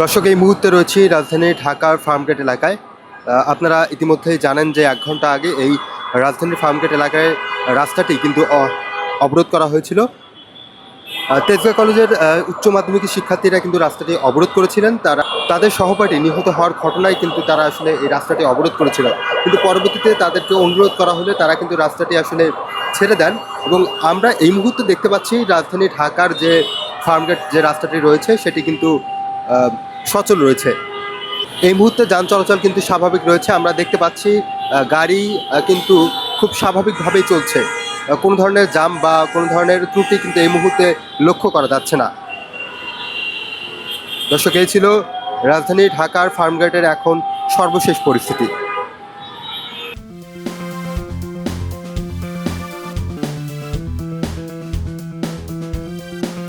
দর্শক, এই মুহূর্তে রয়েছি রাজধানী ঢাকার ফার্মগেট এলাকায়। আপনারা ইতিমধ্যেই জানেন যে ১ ঘন্টা আগে এই রাজধানীর ফার্মগেট এলাকায় রাস্তাটি কিন্তু অবরোধ করা হয়েছিল। তেজগাঁ কলেজের উচ্চ মাধ্যমিক শিক্ষার্থীরা কিন্তু রাস্তাটি অবরোধ করেছিলেন। তাদের সহপাঠী নিহত হওয়ার ঘটনায় কিন্তু তারা আসলে এই রাস্তাটি অবরোধ করেছিল, কিন্তু পরবর্তীতে তাদেরকে অনুরোধ করা হলে তারা কিন্তু রাস্তাটি আসলে ছেড়ে দেন। এবং আমরা এই মুহূর্তে দেখতে পাচ্ছি রাজধানী ঢাকার যে ফার্মগেট যে রাস্তাটি রয়েছে সেটি কিন্তু সচল রয়েছে। এই মুহূর্তে যান চলাচল কিন্তু স্বাভাবিক রয়েছে। আমরা দেখতে পাচ্ছি গাড়ি কিন্তু খুব স্বাভাবিকভাবেই চলছে। কোনো ধরনের জাম বা কোনো ধরনের ত্রুটি কিন্তু এই মুহূর্তে লক্ষ্য করা যাচ্ছে না। দর্শক, এই ছিল রাজধানী ঢাকার ফার্মগেটের এখন সর্বশেষ পরিস্থিতি।